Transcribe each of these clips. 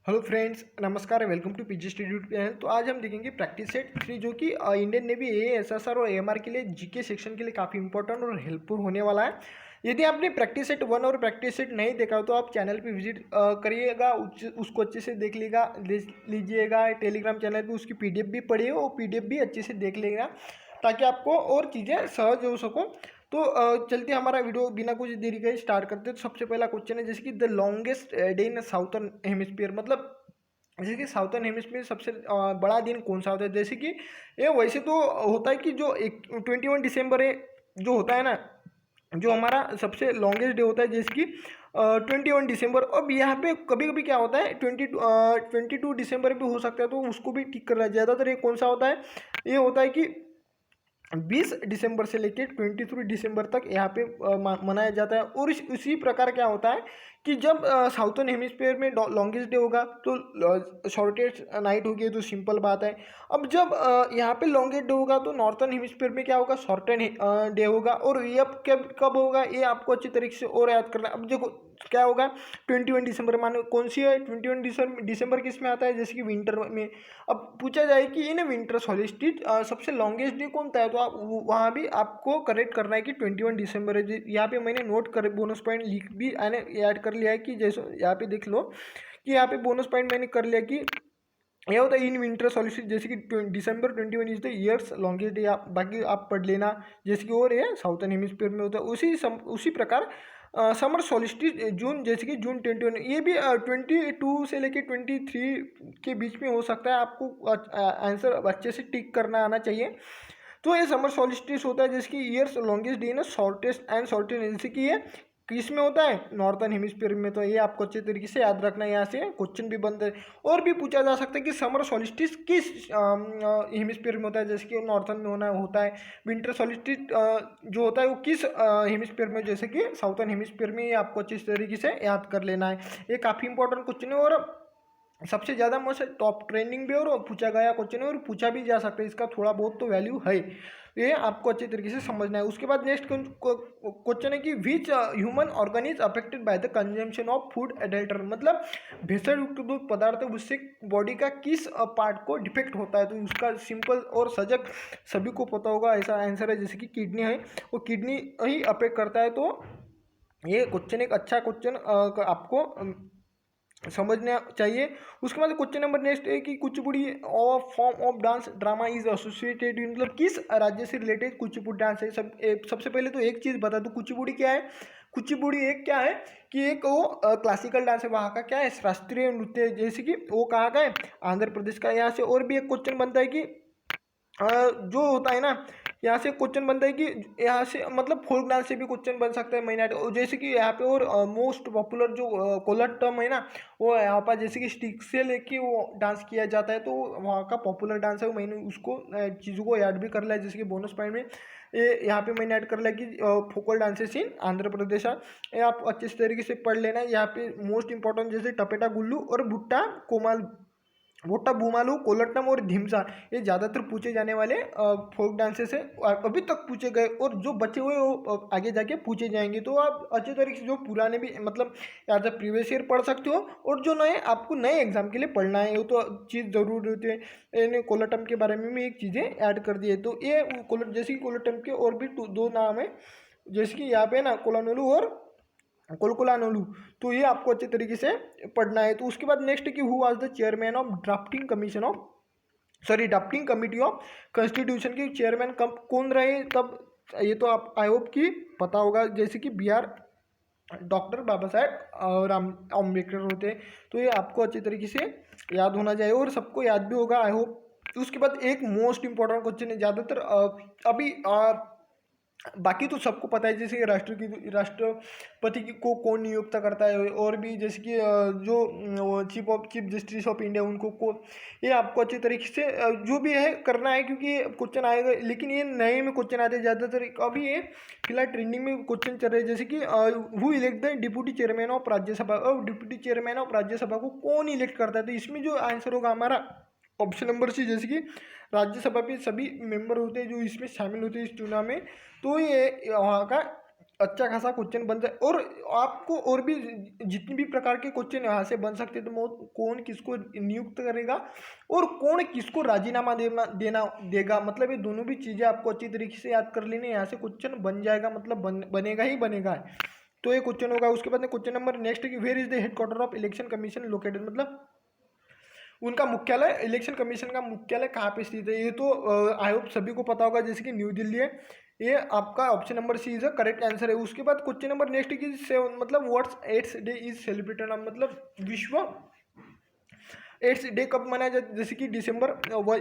Hello friends, नमस्कार। Welcome to PG study channel. तो आज हम देखेंगे प्रैक्टिस सेट 3 जो कि इंडियन नेवी एएसएसआर और एएमआर के लिए जीके सेक्शन के लिए काफ़ी इंपॉर्टेंट और हेल्पफुल होने वाला है। यदि आपने प्रैक्टिस सेट 1 और प्रैक्टिस सेट नहीं देखा हो तो आप चैनल पे विजिट करिएगा, उसको अच्छे से देख लीजिएगा। टेलीग्राम चैनल पे उसकी पीडीएफ भी पढ़िए और पीडीएफ भी अच्छे से देख लेगा ताकि आपको और चीज़ें सहज हो सको। तो चलते हमारा वीडियो बिना कुछ देरी के स्टार्ट करते हैं। तो सबसे पहला क्वेश्चन है जैसे कि the longest day in southern hemisphere, मतलब जैसे कि साउथर्न हेमिस्फीयर में सबसे बड़ा दिन कौन सा होता है। जैसे कि ये वैसे तो होता है कि जो 21 दिसंबर है जो होता है ना, जो हमारा सबसे लॉन्गेस्ट डे होता है, जैसे कि 21 दिसंबर। अब यहाँ पे कभी कभी क्या होता है 22 दिसंबर भी हो सकता है, तो उसको भी ठीक करना है। ज़्यादातर ये कौन सा होता है, ये होता है कि 20 दिसंबर से लेकर 23 दिसंबर तक यहाँ पे मनाया जाता है। और उसी प्रकार क्या होता है कि जब साउथर्न हेमिस्फीयर में लॉन्गेस्ट डे होगा तो शॉर्टेस्ट नाइट होगी, तो सिंपल बात है। अब जब यहाँ पे लॉन्गेस्ट डे होगा तो नॉर्थर्न हेमिस्फीयर में क्या होगा, शॉर्टन डे होगा। और ये अब कब कब होगा ये आपको अच्छी तरीके से और याद करना है। अब देखो क्या होगा, 21 दिसंबर मानो कौन सी है, 21 दिसंबर किस में आता है, जैसे कि विंटर में। अब पूछा जाए कि इन विंटर सॉलिस्टिस सबसे लॉन्गेस्ट डे कौन सा है, तो आप वहाँ भी आपको करेक्ट करना है कि 21 दिसंबर है। यहाँ पे मैंने नोट कर बोनस पॉइंट लिख भी ऐड कर लिया है कि जैसे यहाँ पे देख लो कि यहाँ पे बोनस पॉइंट मैंने कर लिया कि यह होता है इन विंटर सॉलिस्टिस, जैसे कि December 21 is the years longest day. आप बाकी आप पढ़ लेना, जैसे कि और ये साउथर्न हेमिस्फीयर में होता है। उसी प्रकार समर सॉलिस्टिस जून, जैसे कि जून 21, ये भी 22 से लेके 23 के बीच में हो सकता है। आपको आंसर अच्छे से टिक करना आना चाहिए। तो ये समर सॉलिस्टिस होता है जैसे कि ईयर्स लॉन्गेस्ट डे ना, शॉर्टेस्ट एंड शॉर्टेस्ट, जैसे कि ये किस में होता है, नॉर्थर्न हेमिस्फीयर में। तो ये आपको अच्छे तरीके से याद रखना है, यहाँ से क्वेश्चन भी बनते हैं। और भी पूछा जा सकता है कि समर सॉलिस्टिस किस हेमिस्फीयर में होता है, जैसे कि नॉर्थर्न में होता है। विंटर सॉलिस्टिस जो होता है वो किस हेमिस्फीयर में, जैसे कि साउथर्न हेमिस्फीयर में। ये आपको अच्छी तरीके से याद कर लेना है। ये काफ़ी इंपॉर्टेंट क्वेश्चन है और सबसे ज़्यादा मोस्ट टॉप ट्रेंडिंग भी और पूछा गया क्वेश्चन है और पूछा भी जा सकता है। इसका थोड़ा बहुत तो वैल्यू है, ये आपको अच्छे तरीके से समझना है। उसके बाद नेक्स्ट क्वेश्चन है कि which human organ is affected by the consumption of food adulter, मतलब भेसळ युक्त जो पदार्थ है उससे बॉडी का किस पार्ट को डिफेक्ट होता है। तो उसका सिंपल और सजग सभी को पता होगा, ऐसा आंसर है जैसे कि किडनी है, वो किडनी ही अफेक्ट करता है। तो ये क्वेश्चन एक अच्छा क्वेश्चन आपको समझना चाहिए। उसके बाद क्वेश्चन नंबर नेक्स्ट है कि कुचिपुड़ी और form of dance drama is associated, मतलब किस राज्य से रिलेटेड कुचिपुड़ी डांस है। सबसे पहले तो एक चीज़ बता दूं, कुचिपुड़ी क्या है। कुचिपुड़ी एक क्या है कि एक वो क्लासिकल डांस है, वहाँ का क्या है शास्त्रीय नृत्य है, जैसे कि वो कहाँ का है, आंध्र प्रदेश का। यहाँ से और भी एक क्वेश्चन बनता है कि जो होता है ना, यहाँ से क्वेश्चन बनता है कि यहाँ से मतलब फोल्क डांस से भी क्वेश्चन बन सकता है मैनाट, जैसे कि यहाँ पे। और मोस्ट पॉपुलर जो कोलर टर्म है ना, वो यहाँ पर जैसे कि स्टिक से लेके वो डांस किया जाता है, तो वहाँ का पॉपुलर डांस है। मैंने उसको चीज़ों को ऐड भी कर लिया है, जैसे कि बोनस पॉइंट में ये यहाँ पे मैंने ऐड कर लिया कि फोकल डांसेस इन आंध्र प्रदेश है। ये आप अच्छे तरीके से पढ़ लेना है। यहाँ पे मोस्ट इंपॉर्टेंट जैसे टपेटा गुल्लू और भुट्टा कोमाल, वोट्टा भूमालू, कोलट्टम और ढिमसा, ये ज़्यादातर पूछे जाने वाले फोक डांसेस है, अभी तक पूछे गए। और जो बचे हुए वो आगे जाके पूछे जाएंगे। तो आप अच्छे तरीके से जो पुराने भी मतलब एज अ प्रीवियस ईयर पढ़ सकते हो, और जो नए आपको नए एग्जाम के लिए पढ़ना है वो तो चीज़ ज़रूर होती है। इन्हें कोलट्टम के बारे में भी एक चीज़ें ऐड कर दी है। तो ये जैसे कि कोलट्टम के और भी दो नाम है, जैसे कि यहाँ पे ना कोलानोलू और कोलकोलानोलू। तो ये आपको अच्छे तरीके से पढ़ना है। तो उसके बाद नेक्स्ट कि who was the chairman of drafting commission of drafting committee of constitution के चेयरमैन कब कौन रहे तब, ये तो आप आई होप कि पता होगा, जैसे कि BR डॉक्टर बाबा साहेब राम अम्बेडकर होते हैं। तो ये आपको अच्छे तरीके से याद होना चाहिए और सबको याद भी होगा आई होप। उसके बाद एक मोस्ट इंपॉर्टेंट क्वेश्चन है, ज़्यादातर अभी बाकी तो सबको पता है, जैसे कि राष्ट्रपति को कौन नियुक्त करता है, और भी जैसे कि जो चीफ जस्टिस ऑफ इंडिया उनको को, ये आपको अच्छे तरीके से जो भी है करना है, क्योंकि क्वेश्चन आएगा। लेकिन ये नए में क्वेश्चन आते हैं ज़्यादातर। अभी ये फिलहाल ट्रेंडिंग में क्वेश्चन चल रहे हैं, जैसे कि who elect the deputy chairman of Rajya Sabha, और डिप्यूटी चेयरमैन ऑफ राज्यसभा को कौन इलेक्ट करता है। तो इसमें जो आंसर होगा हमारा ऑप्शन नंबर सी, जैसे कि राज्यसभा पे सभी मेंबर होते हैं जो इसमें शामिल होते हैं इस चुनाव में। तो ये वहाँ का अच्छा खासा क्वेश्चन बन जाए, और आपको और भी जितनी भी प्रकार के क्वेश्चन यहाँ से बन सकते हैं, तो कौन किसको नियुक्त करेगा और कौन किसको राजीनामा देना देगा, मतलब ये दोनों भी चीज़ें आपको अच्छी तरीके से याद कर लेनी है। यहाँ से क्वेश्चन बन जाएगा, मतलब बनेगा ही बनेगा। तो ये क्वेश्चन होगा। उसके बाद में क्वेश्चन नंबर नेक्स्ट कि where is the headquarter of election commission located, मतलब उनका मुख्यालय, इलेक्शन कमीशन का मुख्यालय कहाँ पे स्थित है। ये तो आई होप सभी को पता होगा, जैसे कि न्यू दिल्ली है। ये आपका option number C is a correct answer है। उसके बाद क्वेश्चन नंबर नेक्स्ट की मतलब what's AIDS day is celebrated, मतलब विश्व एड्स डे कब मनाया जाता है, जैसे कि दिसंबर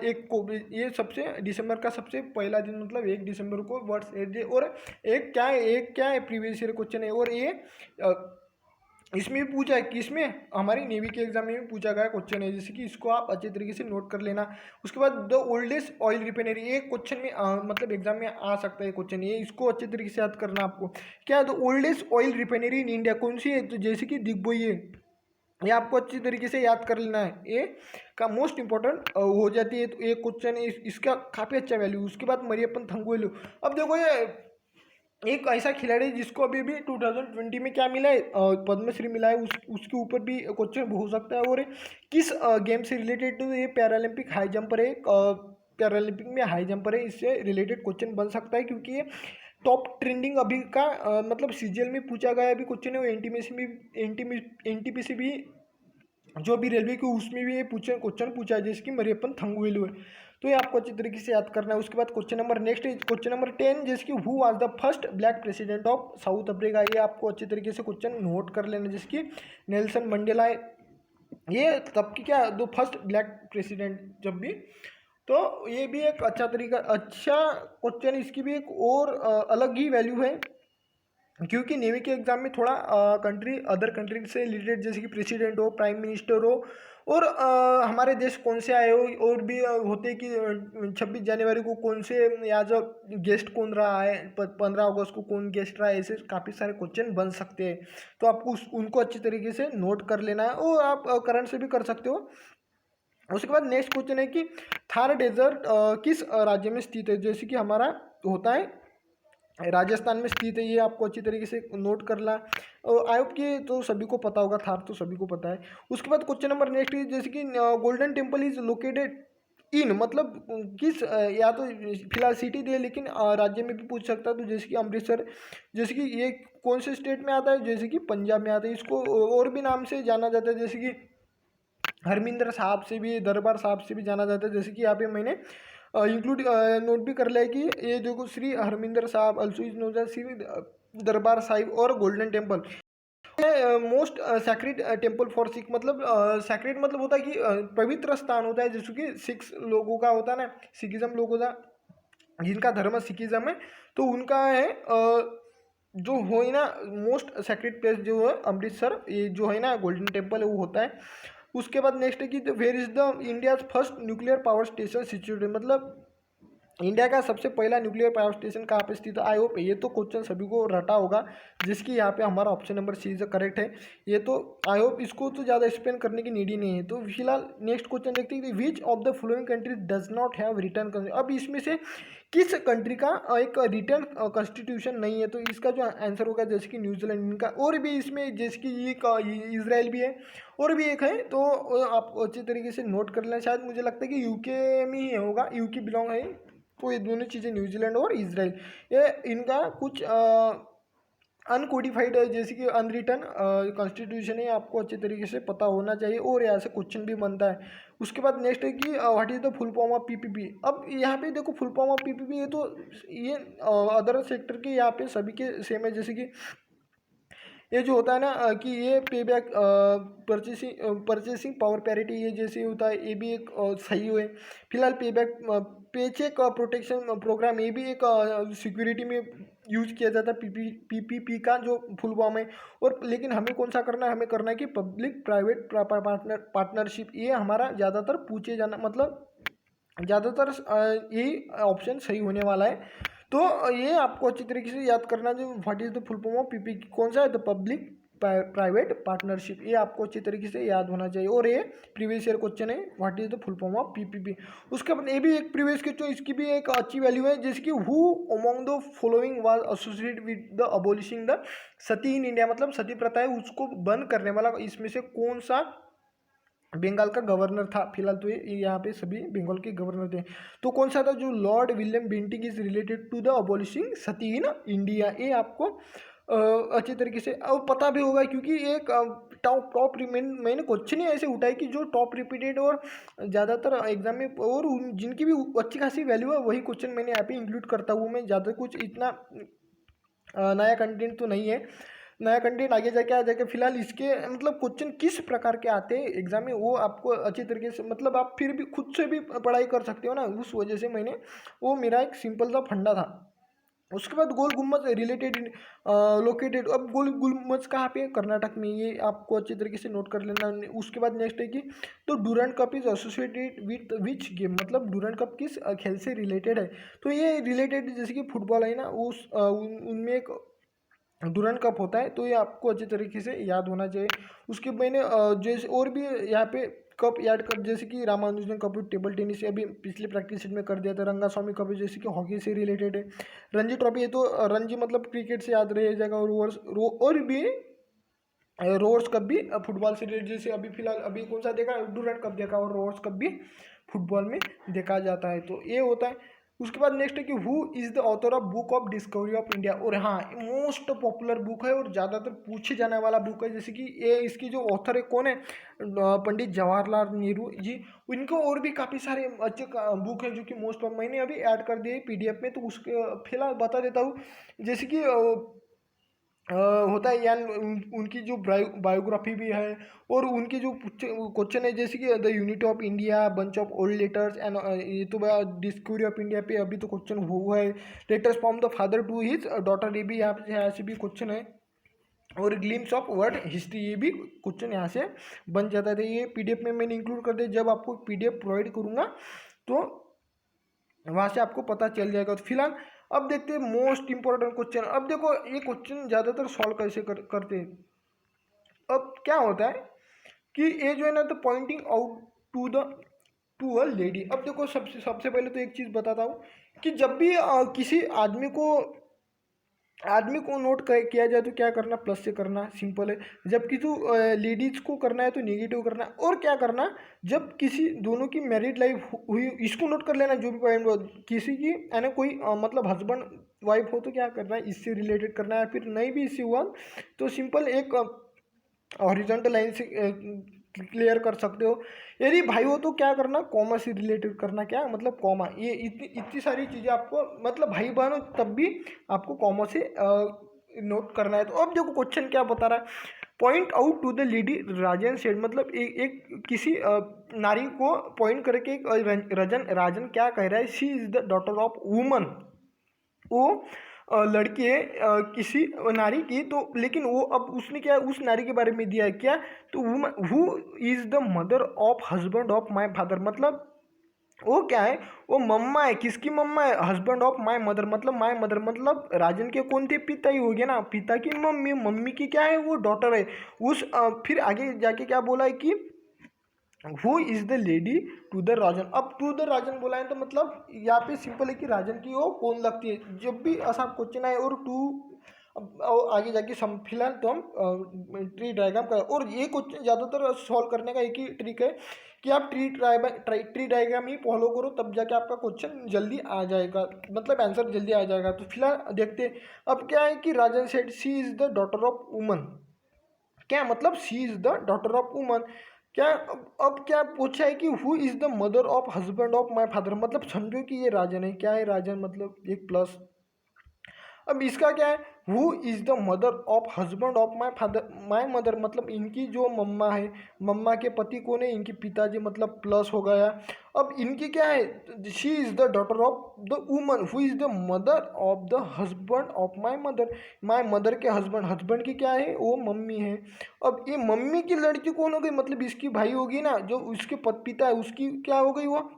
1 को, ये सबसे दिसंबर का सबसे पहला दिन, मतलब 1 दिसंबर को व्हाट्स एड्स डे। और एक क्या है प्रीवियस ईयर क्वेश्चन है, और ये इसमें भी पूछा है कि इसमें हमारी नेवी के एग्जाम में भी पूछा गया क्वेश्चन है, जैसे कि इसको आप अच्छे तरीके से नोट कर लेना। उसके बाद द ओल्डेस्ट ऑयल रिफाइनरी, एक क्वेश्चन में मतलब एग्जाम में आ सकता है क्वेश्चन, ये इसको अच्छे तरीके से याद करना आपको। क्या है the oldest oil refinery in India, कौन सी है, तो जैसे कि दिग्बोई है, ये आपको अच्छी तरीके से याद कर लेना है। ये का मोस्ट इंपॉर्टेंट हो जाती है, तो एक क्वेश्चन है इसका काफ़ी अच्छा वैल्यू। उसके बाद मरियप्पन थंगवेलु, अब देखो ये एक ऐसा खिलाड़ी जिसको अभी भी 2020 में क्या मिला है, पद्मश्री मिला है, उसके ऊपर भी क्वेश्चन हो सकता है। और किस गेम से रिलेटेड, तो ये पैरालंपिक हाई जंपर है, पैरालंपिक में हाई जंपर है, इससे रिलेटेड क्वेश्चन बन सकता है, क्योंकि ये टॉप ट्रेंडिंग अभी का मतलब सीजीएल में पूछा गया अभी क्वेश्चन है, वो एनटीपीसी भी जो भी रेलवे की उसमें भी ये क्वेश्चन पूछा है, जिसकी मरियप्पन थंगवेलु है। तो ये आपको अच्छी तरीके से याद करना है। उसके बाद question number next question number 10, जैसे कि who was the first black president of south Africa, ये आपको अच्छी तरीके से क्वेश्चन नोट कर लेना, जिसकी नेल्सन मंडेला है। ये तब की क्या दो फर्स्ट ब्लैक प्रेसिडेंट जब भी, तो ये भी एक अच्छा तरीका, अच्छा क्वेश्चन, इसकी भी एक और अलग ही वैल्यू है, क्योंकि नेवी के एग्जाम में थोड़ा कंट्री अदर कंट्री से रिलेटेड, जैसे कि प्रेसिडेंट हो, प्राइम मिनिस्टर हो, और हमारे देश कौन से आए हो, और भी होते कि 26 जनवरी को कौन से एज अ गेस्ट कौन रहा है, 15 अगस्त को कौन गेस्ट रहा है, ऐसे काफ़ी सारे क्वेश्चन बन सकते हैं। तो आपको उनको अच्छी तरीके से नोट कर लेना है, और आप करंट से भी कर सकते हो। उसके बाद नेक्स्ट क्वेश्चन है कि थार डेजर्ट किस राज्य में स्थित है, जैसे कि हमारा होता है राजस्थान में स्थित है, ये आपको अच्छी तरीके से नोट करना। आयोग के तो सभी को पता होगा, थार तो सभी को पता है। उसके बाद क्वेश्चन नंबर नेक्स्ट जैसे कि golden temple is located in, मतलब किस या तो फिलहाल सिटी दे, लेकिन राज्य में भी पूछ सकता है, तो जैसे कि अमृतसर, जैसे कि ये कौन से स्टेट में आता है, जैसे कि पंजाब में आता है। इसको और भी नाम से जाना जाता है, जैसे कि हरमिंदर साहब से भी, दरबार साहब से भी जाना जाता है, जैसे कि यहाँ पे मैंने इंक्लूड नोट भी कर लिया कि ये जो Shri Harmandir Sahib, also is known as Shri Darbar Sahib और Golden Temple, most sacred temple for Sikh, मतलब सैक्रेड मतलब होता है कि पवित्र स्थान होता है, जैसे कि सिक्स लोगों का होता है ना, सिखिज्म लोगों का, जिनका धर्म सिखिज्म है, तो उनका है जो हो ना मोस्ट सैक्रेड प्लेस जो है अमृतसर, ये जो है ना गोल्डन टेम्पल है वो होता है। उसके बाद नेक्स्ट है कि where is the India's first nuclear power station situated, मतलब इंडिया का सबसे पहला न्यूक्लियर पावर स्टेशन कहाँ पे स्थित है। आई होप ये तो क्वेश्चन सभी को रटा होगा, जिसकी यहाँ पे हमारा option number C is correct है। ये तो आई होप इसको तो ज़्यादा एक्सप्लेन करने की नीड ही नहीं है। तो फिलहाल नेक्स्ट क्वेश्चन देखते हैं, which of the following country does not have return, अब इसमें से किस कंट्री का एक रिटर्न कॉन्स्टिट्यूशन नहीं है, तो इसका जो आंसर होगा जैसे कि न्यूजीलैंड, इनका, और भी इसमें जैसे कि ये इजराइल भी है, और भी एक है, तो आप अच्छे तरीके से नोट कर लें। शायद मुझे लगता है कि यूके में ही होगा, यूके बिलोंग है, तो ये दोनों चीज़ें न्यूजीलैंड और इजराइल, ये इनका कुछ अनकोडिफाइड है, जैसे कि अनरिटन कॉन्स्टिट्यूशन है, आपको अच्छे तरीके से पता होना चाहिए, और यहाँ से क्वेश्चन भी बनता है। उसके बाद नेक्स्ट है कि what is the full form of PPP. अब यहाँ पे देखो फुल फॉर्म ऑफ पीपीपी, ये तो ये अदर सेक्टर के यहाँ पे सभी के सेम है, जैसे कि ये जो होता है ना कि ये पे बैक परचेसिंग पावर पैरिटी, ये जैसे होता है, ये भी एक सही है। फिलहाल पे बैक पेचेक प्रोटेक्शन प्रोग्राम, ये भी एक सिक्योरिटी में यूज किया जाता है, पीपीपी का जो फुल फॉर्म है। और लेकिन हमें कौन सा करना है, हमें करना है कि पब्लिक प्राइवेट पार्टनरशिप, ये हमारा ज़्यादातर पूछे जाना, मतलब ज़्यादातर यही ऑप्शन सही होने वाला है। तो ये आपको अच्छी तरीके से याद करना, जो what is the full form of PP, कौन सा है, द पब्लिक प्राइवेट पार्टनरशिप, ये आपको अच्छी तरीके से याद होना चाहिए। और ये प्रीवियस ईयर क्वेश्चन है, what is the full form of PPP. उसके बाद ये भी एक प्रीवियस क्वेश्चन, इसकी भी एक अच्छी वैल्यू है, जैसे कि who among the following was associated with the abolishing the Sati in India, मतलब सती प्रथा है उसको बंद करने वाला इसमें से कौन सा बंगाल का गवर्नर था। फिलहाल तो ये यहाँ पे सभी बंगाल के गवर्नर थे, तो कौन सा था, जो Lord William Bentinck is related to the abolishing sati in India. ये आपको अच्छी तरीके से अब पता भी होगा, क्योंकि एक टॉप मैंने क्वेश्चन ही ऐसे उठाए कि जो टॉप रिपीटेड और ज़्यादातर एग्जाम में और जिनकी भी अच्छी खासी वैल्यू है वही क्वेश्चन मैंने यहाँ पे इंक्लूड करता हूँ। मैं ज़्यादा कुछ इतना नया कंटेंट तो नहीं है, नया कंटेंट आगे जाके आ जाएगा। फिलहाल इसके मतलब क्वेश्चन किस प्रकार के आते हैं एग्जाम में वो आपको अच्छी तरीके से, मतलब आप फिर भी खुद से भी पढ़ाई कर सकते हो ना, उस वजह से मैंने वो मेरा एक सिंपल सा फंडा था। उसके बाद गोल गुम्बद रिलेटेड लोकेटेड, अब गोल गुम्बद कहाँ पे, कर्नाटक में, ये आपको अच्छी तरीके से नोट कर लेना। उसके बाद नेक्स्ट है कि तो Durand cup is associated with which game, मतलब डूरंड कप किस खेल से रिलेटेड है। तो ये रिलेटेड जैसे कि फुटबॉल है ना, उस उनमें एक डूरंड कप होता है, तो ये आपको अच्छी तरीके से याद होना चाहिए। उसके मैंने जैसे और भी यहाँ पे कप याद कर, जैसे कि रामानुजन कप टेबल टेनिस से अभी पिछले प्रैक्टिस सेट में कर दिया था। रंगास्वामी कप जैसे कि हॉकी से रिलेटेड है। रणजी ट्रॉफी है तो रणजी मतलब क्रिकेट से याद रह जाएगा। और भी रोवर्स कप भी फुटबॉल से रिलेटेड, जैसे अभी फिलहाल अभी कौन सा देखा, डूरंड कप देखा, और रोवर्स कप भी फुटबॉल में देखा जाता है, तो ये होता है। उसके बाद नेक्स्ट है कि who is the author of book of discovery of India. और हाँ, मोस्ट पॉपुलर बुक है और ज़्यादातर पूछे जाने वाला बुक है, जैसे कि ये इसकी जो ऑथर है कौन है, पंडित जवाहरलाल नेहरू जी। इनको और भी काफ़ी सारे अच्छे बुक हैं जो कि मोस्ट ऑफ मैंने अभी ऐड कर दिए पीडीएफ में, तो उसके फिलहाल बता देता हूँ। जैसे कि होता है यार उनकी जो बायोग्राफी भी है, और उनके जो क्वेश्चन है, जैसे कि the unity of India, bunch of old letters and, ये तो डिस्कवरी ऑफ इंडिया पे अभी तो क्वेश्चन हुआ है। Letters from the father to his daughter, ये भी यहाँ से भी क्वेश्चन है। और ग्लिम्स ऑफ वर्ल्ड हिस्ट्री, ये भी क्वेश्चन यहाँ से बन जाता था। ये पीडीएफ में मैंने इंक्लूड कर दिया, जब आपको पीडीएफ प्रोवाइड करूँगा तो वहाँ से आपको पता चल जाएगा। तो फिलहाल अब देखते हैं मोस्ट इंपॉर्टेंट क्वेश्चन। अब देखो ये क्वेश्चन ज़्यादातर सॉल्व कैसे करते हैं। अब क्या होता है कि ये जो है ना, तो pointing out to a lady. अब देखो सबसे पहले तो एक चीज़ बताता हूँ कि जब भी किसी आदमी को नोट किया जाए तो क्या करना, प्लस से करना, सिंपल है। जब किसी लेडीज को करना है तो नेगेटिव करना है। और क्या करना, जब किसी दोनों की मैरिड लाइफ हुई, इसको नोट कर लेना, जो भी पॉइंट किसी की है ना, कोई मतलब हस्बैंड वाइफ हो तो क्या करना है, इससे रिलेटेड करना है। फिर नहीं भी इससे हुआ तो सिंपल एक हॉरिजॉन्टल लाइन से क्लियर कर सकते हो। यदि भाई हो तो क्या करना, कॉमा से रिलेटेड करना, क्या मतलब कॉमा। ये इतनी सारी चीज़ें आपको, मतलब भाई बहन हो तब भी आपको कॉमा से नोट करना है। तो अब देखो क्वेश्चन क्या बता रहा है, point out to the lady Rajan said, मतलब एक किसी नारी को पॉइंट करके एक राजन क्या कह रहा है, she is the daughter of woman. वो लड़की है किसी नारी की, तो लेकिन वो अब उसने क्या उस नारी के बारे में दिया है क्या, तो who is the mother of husband of my father, मतलब वो क्या है, वो मम्मा है, किसकी मम्मा है, हस्बैंड ऑफ माय मदर, मतलब माय मदर मतलब राजन के कौन थे, पिता ही हो गया ना, पिता की मम्मी, मम्मी की क्या है, वो डॉटर है। उस फिर आगे जाके क्या बोला है कि who is the lady to the Rajan. अब टू द राजन बोला है तो मतलब यहाँ पे सिंपल है कि राजन की वो कौन लगती है। जब भी ऐसा क्वेश्चन आए और टू आगे जाके फिलहाल तो हम ट्री डायग्राम कर, और ये क्वेश्चन ज़्यादातर सॉल्व करने का एक ही ट्रिक है कि आप ट्री डायग्राम ही फॉलो करो, तब जाके आपका क्वेश्चन जल्दी आ जाएगा, मतलब आंसर जल्दी आ जाएगा। तो फिलहाल देखते हैं अब क्या है कि Rajan said she is the daughter of woman, क्या मतलब she is the daughter of woman. क्या अब क्या पूछा है कि who is the mother of husband of my father, मतलब समझो कि ये राजन है, क्या है राजन मतलब एक प्लस। अब इसका क्या है, who is the mother of husband of my mother, मतलब इनकी जो मम्मा है, मम्मा के पति कौन है, इनके पिताजी, मतलब प्लस हो गया। अब इनकी क्या है, she is the daughter of the woman who is the mother of the husband of my mother के हस्बैंड की क्या है, वो मम्मी है। अब ये मम्मी की लड़की कौन हो गई, मतलब इसकी भाई होगी ना, जो उसके पिता है उसकी क्या हो गई वो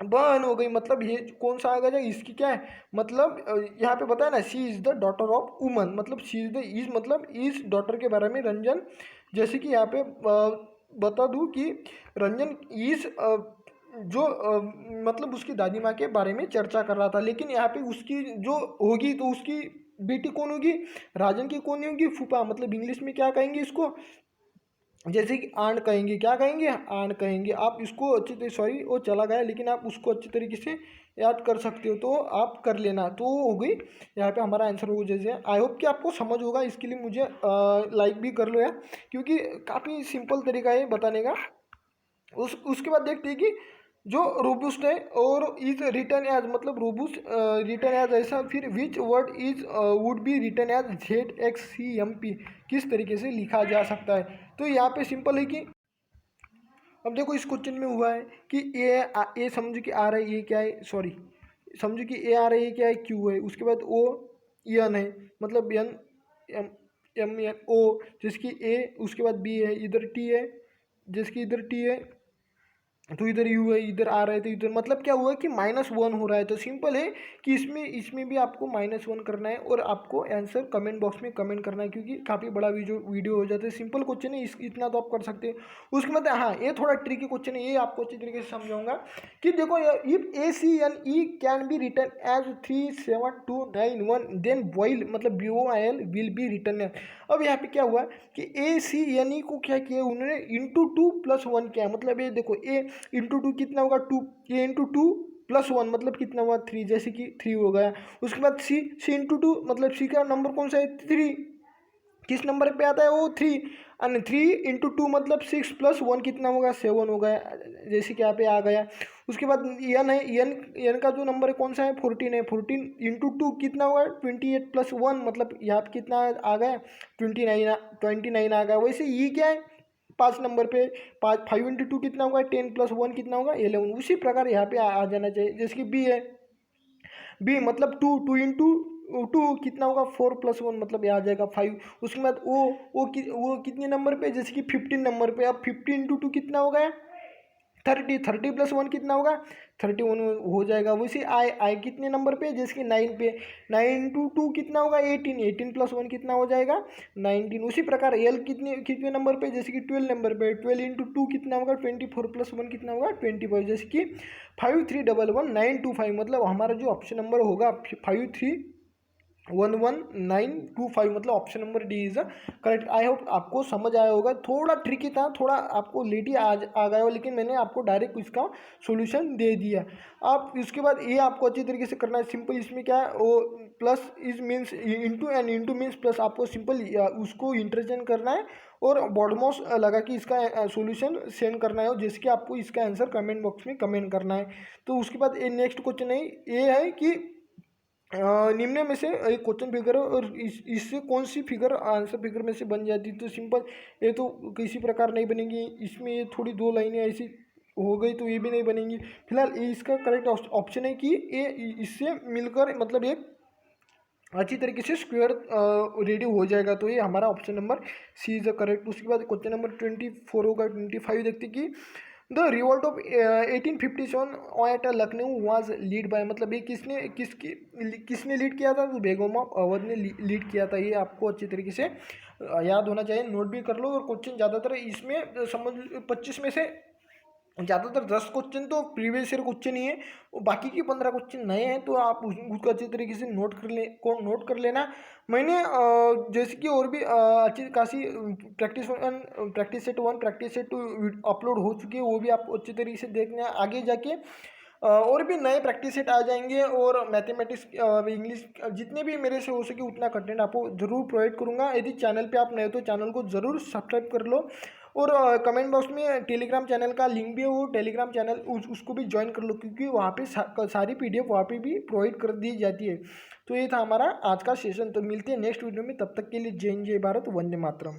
बहन हो गई, मतलब ये कौन सा आ गया, इसकी क्या है, मतलब यहाँ पे बताया ना, she is the daughter of woman, मतलब सी इज़ द इज मतलब इस डॉटर के बारे में रंजन, जैसे कि यहाँ पे बता दूँ कि रंजन इस जो मतलब उसकी दादी माँ के बारे में चर्चा कर रहा था, लेकिन यहाँ पे उसकी जो होगी तो उसकी बेटी कौन होगी, राजन की कौन होगी, फूफा, मतलब इंग्लिश में क्या कहेंगे इसको, जैसे कि आंट कहेंगे, क्या कहेंगे, आंट कहेंगे। आप इसको अच्छी तरीके, सॉरी वो चला गया, लेकिन आप उसको अच्छी तरीके से याद कर सकते हो, तो आप कर लेना। तो वो हो गई यहाँ पे हमारा आंसर हो, जैसे आई होप कि आपको समझ होगा, इसके लिए मुझे लाइक भी कर लो यार, क्योंकि काफ़ी सिंपल तरीका है बताने का। उसके बाद देखते हैं कि जो रोबूस्ट है और इज रिटर्न एज, मतलब रोबूस्ट रिटर्न एज ऐसा, फिर which word is would be return as ZXCMP, किस तरीके से लिखा जा सकता है। तो यहाँ पे सिंपल है कि अब देखो इस क्वेश्चन में हुआ है कि ए समझो कि आ रहा है, ये क्या है, सॉरी समझो कि ए आ रहा है, ये क्या है, क्यू है, उसके बाद ओ एन है, मतलब N M M N O, जिसकी ए, उसके बाद बी है, इधर टी है, जिसकी इधर टी है, तो इधर यू है, इधर आ रहा है, तो इधर मतलब क्या हुआ कि -1 हो रहा है। तो सिंपल है कि इसमें इसमें भी आपको -1 करना है और आपको आंसर कमेंट बॉक्स में कमेंट करना है, क्योंकि काफ़ी बड़ा वीडियो हो जाता है। सिंपल क्वेश्चन है, इतना तो आप कर सकते हैं। उसके बाद हाँ, ये थोड़ा ट्रिकी क्वेश्चन है, ये आपको अच्छी तरीके से समझाऊंगा कि देखो, if ACNE can be return as 37291 then boil, मतलब BOIL विल बी रिटर्न। अब यहाँ पे क्या हुआ कि ACNE को क्या किया उन्होंने, इंटू 2+1 किया, मतलब ये देखो ए इंटू 2 कितना होगा 2, ए इंटू 2+1 मतलब कितना हुआ 3, जैसे कि 3 हो गया। उसके बाद सी इंटू 2, मतलब सी का नंबर कौन सा है 3, किस नंबर पे आता है वो 3, और 3 इंटू 2 मतलब 6+1 कितना होगा 7 हो गया, जैसे कि यहाँ पे आ गया। उसके बाद एन है, एन का जो नंबर है कौन सा है 14 है, 14 इंटू 2 कितना होगा 28+1, मतलब यहाँ पे कितना आ गया 29 आ गया। वैसे ये क्या है 5 नंबर पे, 5 इंटू 2 कितना होगा 10+1 कितना होगा 11, उसी प्रकार यहाँ पे आ जाना चाहिए। जैसे कि बी है, बी मतलब 2 इंटू 2 कितना होगा 4+1 मतलब ये आ जाएगा 5। उसके बाद वो कितने नंबर पे, जैसे कि 15 नंबर पे। अब 50 इंटू 2 कितना हो गया 30+1 कितना होगा 31 हो जाएगा। वैसे आई कितने नंबर पे, जैसे कि 9 पे, 9 इंटू 2 कितना होगा 18+1 कितना हो जाएगा 19। उसी प्रकार एल कितने कितने नंबर पे, जैसे कि 12 नंबर पे, 12 इंटू 2 कितना होगा 24+1 कितना होगा 25, जैसे कि 5311925, मतलब हमारा जो ऑप्शन नंबर होगा 53111925, मतलब option number D is correct. I hope आपको समझ आया होगा, थोड़ा ट्रिकी था, थोड़ा आपको लेट ही आ गया हो, लेकिन मैंने आपको डायरेक्ट इसका सॉल्यूशन दे दिया। आप इसके बाद ये आपको अच्छी तरीके से करना है। सिंपल इसमें क्या है, वो plus is means into, and into means plus, आपको सिंपल उसको इंटरचेंज करना है और बॉडमोस लगा कि इसका सॉल्यूशन सेंड करना है, जिसके आपको इसका आंसर कमेंट बॉक्स में कमेंट करना है। तो उसके बाद ये नेक्स्ट क्वेश्चन है, ये है कि निम्न में से एक क्वेश्चन फिगर है और इससे कौन सी फिगर आंसर फिगर में से बन जाती है। तो सिंपल ये तो किसी प्रकार नहीं बनेगी, इसमें ये थोड़ी 2 लाइनें ऐसी हो गई तो ये भी नहीं बनेंगी। फिलहाल ये इसका करेक्ट ऑप्शन है कि ये इससे मिलकर मतलब एक अच्छी तरीके से स्क्वायर रेडी हो जाएगा। तो ये हमारा option number C is the correct. उसके बाद क्वेश्चन नंबर 24 होगा, 25 देखते कि the revolt of 1857 at Lucknow was lead by, मतलब ये किसने लीड किया था, तो बेगम ऑफ अवध ने लीड किया था। ये आपको अच्छी तरीके से याद होना चाहिए, नोट भी कर लो। और क्वेश्चन ज़्यादातर इसमें समझ 25 में से ज़्यादातर 10 क्वेश्चन तो प्रीवियस ईयर क्वेश्चन ही है, और बाकी के 15 क्वेश्चन नए हैं, तो आप उसको अच्छी तरीके से नोट कर लेना। मैंने जैसे कि और भी अच्छी खासी practice set 1 practice set 2 upload हो चुकी है, वो भी आपको अच्छी तरीके से देखना है। आगे जाके और भी नए प्रैक्टिस सेट आ जाएंगे, और मैथमेटिक्स इंग्लिश जितने भी मेरे से हो सके उतना कंटेंट आपको ज़रूर प्रोवाइड करूँगा। यदि चैनल पे आप नए हो तो चैनल को ज़रूर सब्सक्राइब कर लो, और कमेंट बॉक्स में टेलीग्राम चैनल का लिंक भी है, वो टेलीग्राम चैनल उसको भी ज्वाइन कर लो, क्योंकि वहाँ पे सारी PDF वहाँ पे भी प्रोवाइड कर दी जाती है। तो ये था हमारा आज का सेशन, तो मिलते हैं नेक्स्ट वीडियो में, तब तक के लिए जय हिंद जय भारत, वंदे मातरम।